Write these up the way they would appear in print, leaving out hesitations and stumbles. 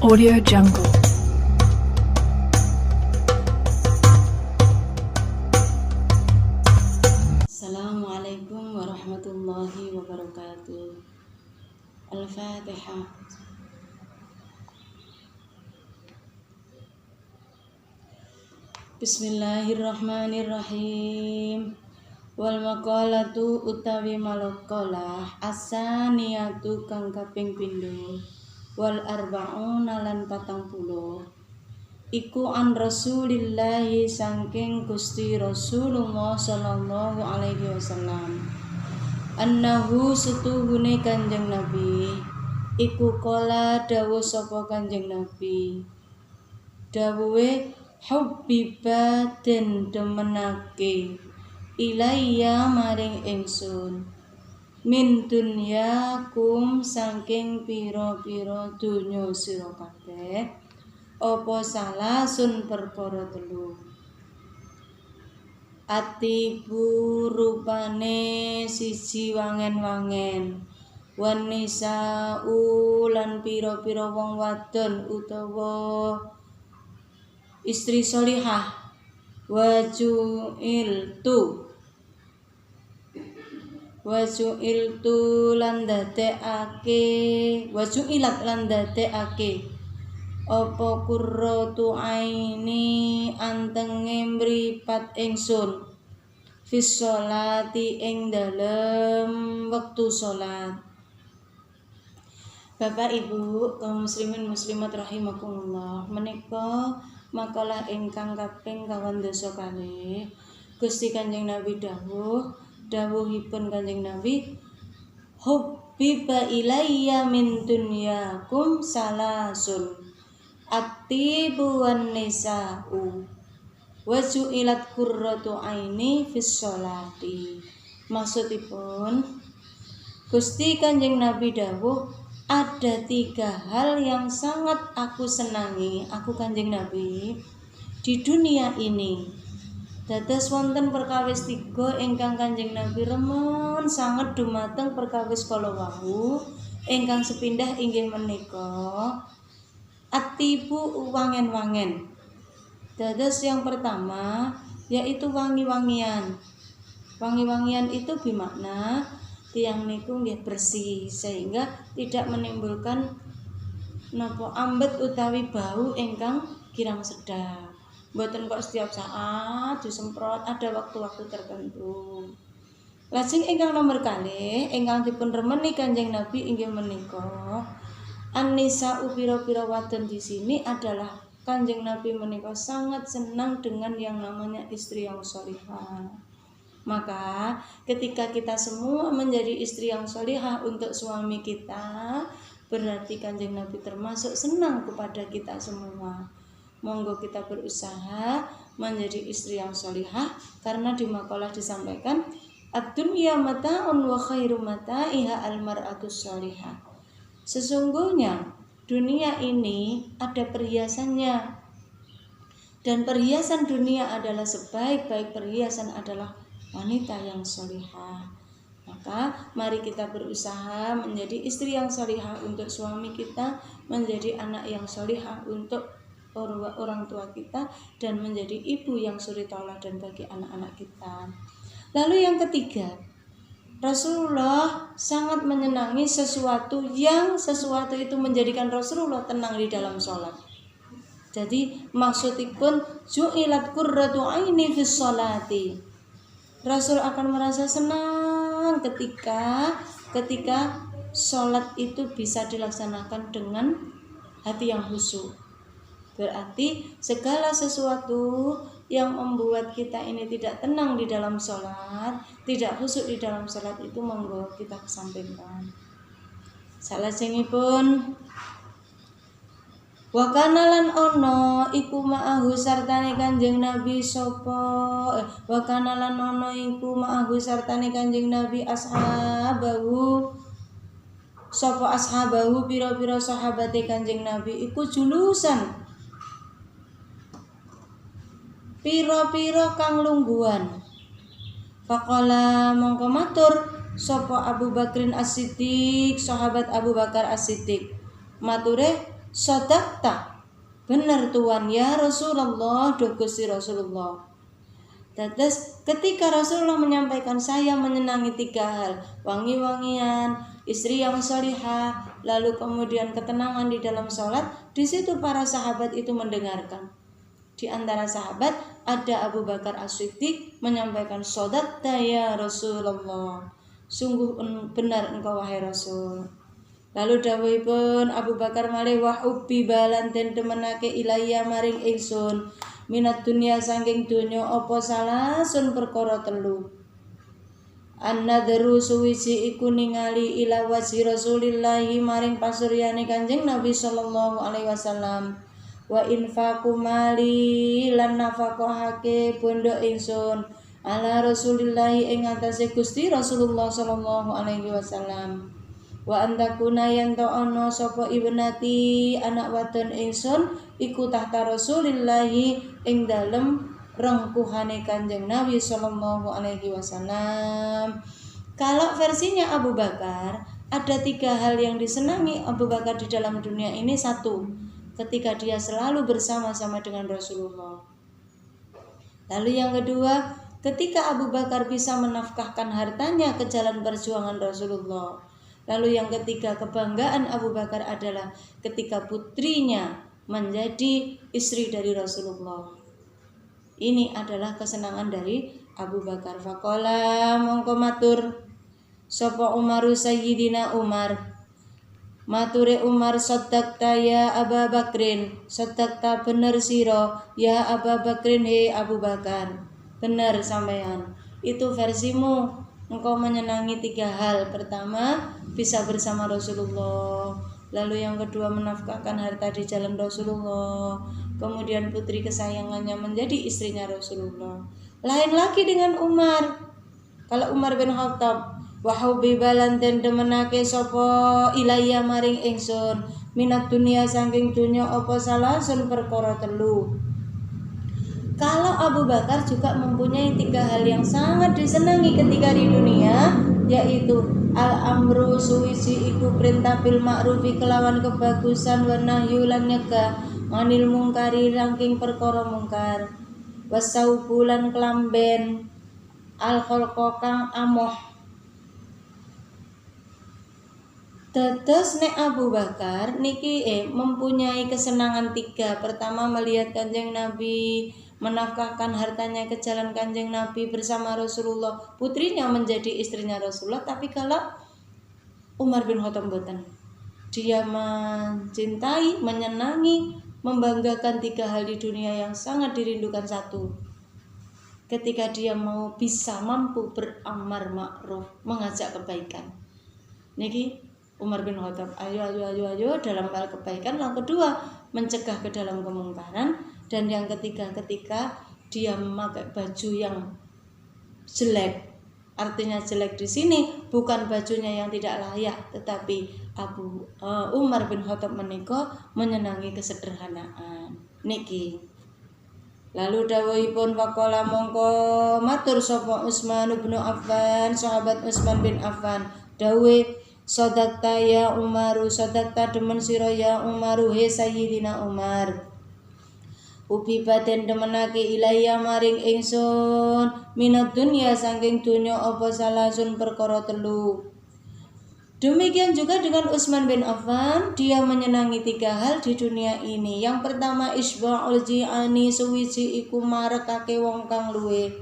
Audio Jungle. Assalamualaikum warahmatullahi wabarakatuh. Al-Fatihah. Bismillahirrahmanirrahim. Wal maqalatu utawi maqalah asaniyatu kang kaping pindho wal arba'una lan 40 iku an Rasulillahi saking Gusti Rasulullah sallallahu alaihi wasallam annahu setuhune Kanjeng Nabi iku kala dawuh sapa Kanjeng Nabi dawuhe hubbiba den demenake ilayya maring ingsun min dunyakum saking pira-pira donya sira kabeh apa salasun perkara telu atibu rupane siji wangen-wangen wanisa lan pira-pira wong wadon utawa istri sholihah wajuiltu lan dadekake apa qurratu aini antenge mripat ingsun fis sholati ing dalem wektu salat. Bapak Ibu kaum muslimin muslimat rahimakumullah, menika makalah ingkang kaping 12 kalih Gusti Kanjeng Nabi dawuhipun Kanjeng Nabi hubbiba ilayya min dunyakum salasun atibu wan nisa'u wa ju'ilat qurratu aini fis sholati. Maksudipun Gusti Kanjeng Nabi dawuh ada 3 hal yang sangat aku senangi aku Kanjeng Nabi di dunia ini. Dados wonten perkawis 3 ingkang Kanjeng Nabi remen sanget dumateng perkawis kala wau ingkang sepindah inggih menika atibu wangen-wangen. Dados yang pertama yaitu wangi-wangian. Wangi-wangian itu bermakna tiyang niku nggih bersih sehingga tidak menimbulkan napa ambet utawi bau ingkang kirang sedap. Mboten kok setiap saat disemprot, ada waktu-waktu tertentu. Lajeng ingkang nomor kalih ingkang dipun remeni Kanjeng Nabi inggih menika An-nisa pira-pira wadon di sini adalah Kanjeng Nabi menika sangat senang dengan yang namanya istri yang sholihah. Maka ketika kita semua menjadi istri yang sholihah untuk suami kita, berarti Kanjeng Nabi termasuk senang kepada kita semua. Monggo kita berusaha menjadi istri yang sholihah, karena di makalah disampaikan ad-dunya mata'un wa khairu mata'iha al-mar'atus sholihah. Sesungguhnya dunia ini ada perhiasannya, dan perhiasan dunia adalah sebaik-baik perhiasan adalah wanita yang sholihah. Maka mari kita berusaha menjadi istri yang sholihah untuk suami kita, menjadi anak yang sholihah untuk orang tua kita, dan menjadi ibu yang suri tauladan bagi anak-anak kita. Lalu yang ketiga, Rasulullah sangat menyenangi sesuatu itu menjadikan Rasulullah tenang di dalam sholat. Jadi maksudipun ju'ilat qurratu aini fis sholati. Rasul akan merasa senang ketika sholat itu bisa dilaksanakan dengan hati yang khusyuk. Berarti segala sesuatu yang membuat kita ini tidak tenang di dalam sholat, tidak khusyuk di dalam sholat itu monggo kita kesampingkan. Salajengipun wa kana lan ana iku ma'ahu sartane Kanjeng Nabi sapa wa kana lan ana iku ma'ahu sartane Kanjeng Nabi ashabahu sapa ashabahu pira-pira sahabate Kanjeng Nabi iku julusan pira-pira kang lungguhan. Faqala mongko matur sapa Abu Bakrin As-Siddiq, sahabat Abu Bakar As-Siddiq. Mature Sodakta, bener tuan ya Rasulullah, do Gusti Rasulullah. Terus ketika Rasulullah menyampaikan saya menyenangi 3 hal, wangi-wangian, istri yang sholihah, lalu kemudian ketenangan di dalam sholat, di situ para sahabat itu mendengarkan. Di antara sahabat ada Abu Bakar As-Siddiq menyampaikan, sodakta ya Rasulullah, sungguh benar engkau wahai Rasul. Lalu dawuhipun Abu Bakar malih, wa ubbi balan den demenake ilayya maring ingsun minat dunia saking donya apa salasun perkara 3. An-nadru suwiji iku ningali ila wajhi Rasulillahi maring pasuryane Kanjeng Nabi sallallahu alaihi wasallam, wa infaqu mali lan nafaqahake bondo ingsun ala Rasulillahi ing atase Gusti Rasulullah sallallahu alaihi wasallam, wa antakuna yen to ana sapa ibnati anak wadon ingsun iku tahta Rasulillahi ing dalem rengkuhane Kanjeng Nabi sallallahu alaihi wasallam. Kalau versinya Abu Bakar, ada 3 hal yang disenangi Abu Bakar di dalam dunia ini. 1, ketika dia selalu bersama-sama dengan Rasulullah. Lalu yang kedua, ketika Abu Bakar bisa menafkahkan hartanya ke jalan perjuangan Rasulullah. Lalu yang ketiga, kebanggaan Abu Bakar adalah ketika putrinya menjadi istri dari Rasulullah. Ini adalah kesenangan dari Abu Bakar. Faqala mongko matur sapa Umaru Sayyidina Umar, mature Umar, sadaqta ya Abu Bakrin, sadaqta bener sira ya Abu Bakrin, he Abu Bakar, bener sampean. Itu versimu, engkau menyenangi 3 hal. Pertama, bisa bersama Rasulullah. Lalu yang kedua, menafkahkan harta di jalan Rasulullah. Kemudian putri kesayangannya menjadi istrinya Rasulullah. Lain lagi dengan Umar. Kalau Umar bin Khattab, wa hubbi balan den demenake sapa ilayya maring ingsun minat dunia saking dunya apa salasun perkara 3. Kalau Abu Bakar juga mempunyai 3 hal yang sangat disenangi ketika di dunia, yaitu al-amru suwiji iku perintah bil ma'rufi kelawan kebagusan, wa nahyu lan nyegah anil mungkari rangking perkara mungkar, wasaubulan kelamben al-khalqa kang amoh. Tetes nek Abu Bakar niki mempunyai kesenangan 3. Pertama, melihat Kanjeng Nabi, menafkahkan hartanya ke jalan Kanjeng Nabi bersama Rasulullah, putrinya menjadi istrinya Rasulullah. Tapi kalau Umar bin Khattab mboten, dia mencintai, menyenangi, membanggakan 3 hal di dunia yang sangat dirindukan. 1, ketika dia bisa mampu beramar ma'ruf, mengajak kebaikan. Niki Umar bin Khattab, ayo dalam hal kebaikan. Yang kedua, mencegah ke dalam kemungkaran. Dan yang ketiga, ketika dia memakai baju yang jelek, artinya jelek di sini bukan bajunya yang tidak layak, tetapi Umar bin Khattab menika menyenangi kesederhanaan. Niki. Lalu dawuhipun faqala mongko matur sapa Utsman bin Affan, sahabat Utsman bin Affan, dawuh, sadaqta ya Umaru, sadaqta demen sira ya Umaru, he Sayyidina Umar. Ubi baden demenake ilayya maring ingsun minat dunia saking dunya apa salasun perkara 3. Demikian juga dengan Utsman bin Affan, dia menyenangi 3 hal di dunia ini. Yang pertama, isba'ul ji'ani, suwiji iku marekake wong kang luwe,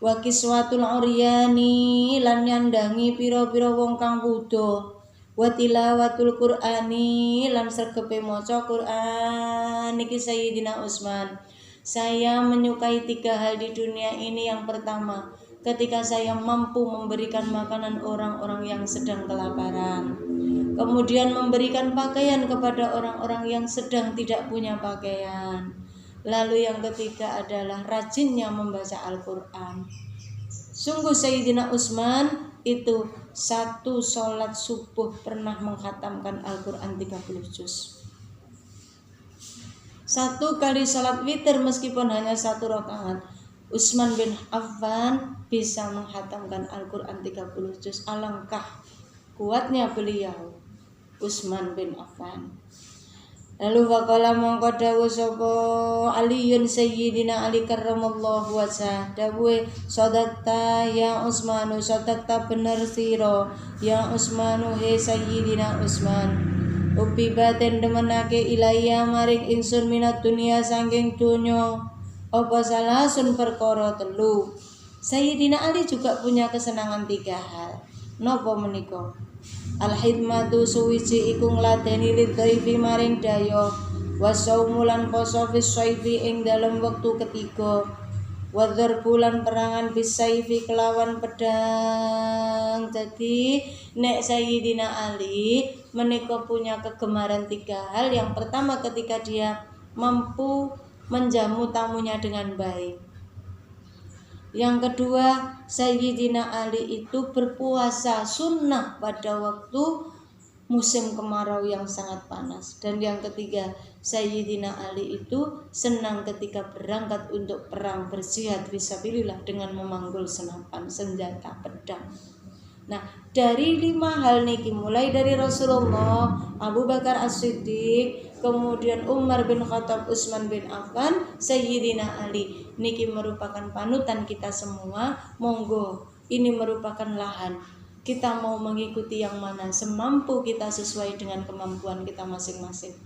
wa kiswatul uryani, lan nyandangi pira-pira wong kang wuda, wa tilawatul Qur'ani, lan sregepe maca Qur'an. Niki Sayyidina Utsman, saya menyukai 3 hal di dunia ini. Yang pertama, ketika saya mampu memberikan makanan orang-orang yang sedang kelaparan, kemudian memberikan pakaian kepada orang-orang yang sedang tidak punya pakaian. Lalu yang ketiga adalah rajinnya membaca Al-Quran. Sungguh Sayyidina Utsman itu 1 sholat subuh pernah mengkhatamkan Al-Quran 30 juz. 1 kali sholat witir meskipun hanya 1 rakaat, Utsman bin Affan bisa mengkhatamkan Al-Quran 30 juz. Alangkah kuatnya beliau Utsman bin Affan. Lalu faqala mongko dawuh sapa Aliyun Sayyidina Ali karramallahu wajhah dawuhe sadaqta ya Utsmanu sadaqta bener sira ya Utsmanu he Sayyidina Utsman ubibaten demenake ilaiya maring ingsun minat dunia saking donya apa salasun perkara telu. Sayyidina Ali juga punya kesenangan 3 hal. Napa menika? Al-hidmatu suwiji iku ngladeni lidhaifi maring dayo wasaumulan poso fis saifi ing dalem wektu ketiga wadharbulan perangan bis saifi kelawan pedang. Jadi nek Sayyidina Ali menika punya kegemaran 3 hal. Yang pertama ketika dia mampu menjamu tamunya dengan baik. Yang kedua, Sayyidina Ali itu berpuasa sunnah pada waktu musim kemarau yang sangat panas. Dan yang ketiga, Sayyidina Ali itu senang ketika berangkat untuk perang berjihad fisabilillah dengan memanggul senapan senjata pedang. Nah, dari 5 hal niki mulai dari Rasulullah, Abu Bakar As-Siddiq, kemudian Umar bin Khattab, Utsman bin Affan, Sayyidina Ali niki merupakan panutan kita semua. Monggo, ini merupakan lahan. Kita mau mengikuti yang mana semampu kita sesuai dengan kemampuan kita masing-masing.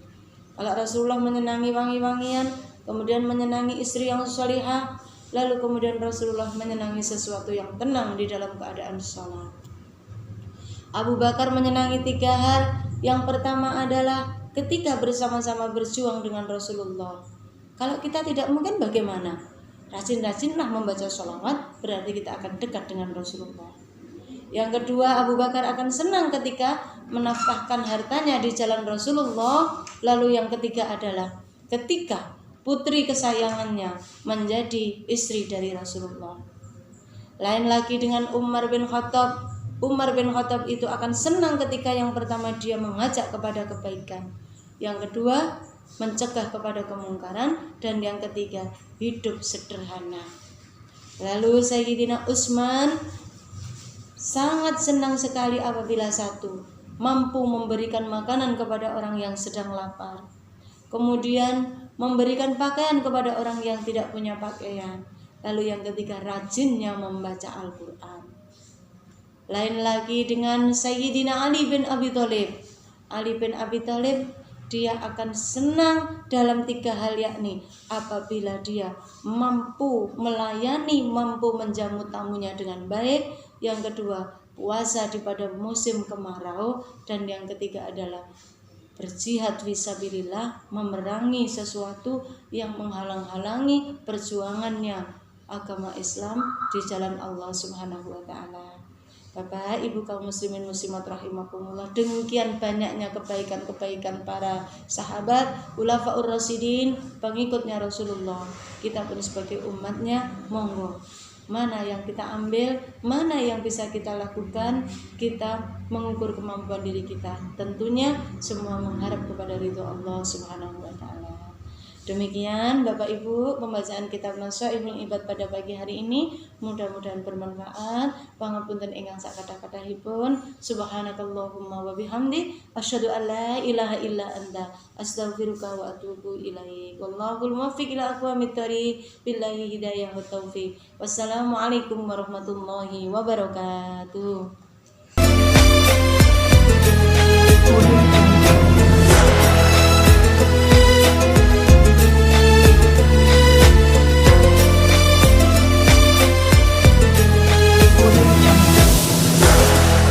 Kalau Rasulullah menyenangi wangi-wangian, kemudian menyenangi istri yang salihah, lalu kemudian Rasulullah menyenangi sesuatu yang tenang di dalam keadaan sholat. Abu Bakar menyenangi 3 hal. Yang pertama adalah ketika bersama-sama berjuang dengan Rasulullah. Kalau kita tidak mungkin bagaimana? Rajin-rajinlah membaca sholawat, berarti kita akan dekat dengan Rasulullah. Yang kedua, Abu Bakar akan senang ketika menafkahkan hartanya di jalan Rasulullah. Lalu yang ketiga adalah ketika putri kesayangannya menjadi istri dari Rasulullah. Lain lagi dengan Umar bin Khattab. Umar bin Khattab itu akan senang ketika yang pertama dia mengajak kepada kebaikan, yang kedua mencegah kepada kemungkaran, dan yang ketiga hidup sederhana. Lalu Sayyidina Utsman sangat senang sekali apabila satu, mampu memberikan makanan kepada orang yang sedang lapar, kemudian memberikan pakaian kepada orang yang tidak punya pakaian, lalu yang ketiga rajinnya membaca Al-Quran. Lain lagi dengan Sayyidina Ali bin Abi Thalib. Ali bin Abi Thalib dia akan senang dalam 3 hal, yakni apabila dia mampu melayani, mampu menjamu tamunya dengan baik, yang kedua puasa di pada musim kemarau, dan yang ketiga adalah berjihad fisabilillah, memerangi sesuatu yang menghalang-halangi perjuangannya agama Islam di jalan Allah Subhanahu wa taala. Bapak, Ibu kaum muslimin muslimat rahimakumullah, demikian banyaknya kebaikan-kebaikan para sahabat, khulafaur rasyidin, pengikutnya Rasulullah. Kita pun sebagai umatnya, monggo mana yang kita ambil, mana yang bisa kita lakukan, kita mengukur kemampuan diri kita. Tentunya semua mengharap kepada ridho Allah Subhanahu wa taala. Demikian Bapak Ibu pembacaan kitab Nashaihul Ibad pada pagi hari ini, mudah-mudahan bermanfaat. Pangapunten ingkang sak kathah-kathahipun. Subhanakallahumma wa bihamdi asyhadu an la ilaha illa anta astaghfiruka wa atubu ilaik. Wallahul muwaffiq ila aqwamit thoriq. Billahi hidayah wa taufiq. Wassalamualaikum warahmatullahi wabarakatuh.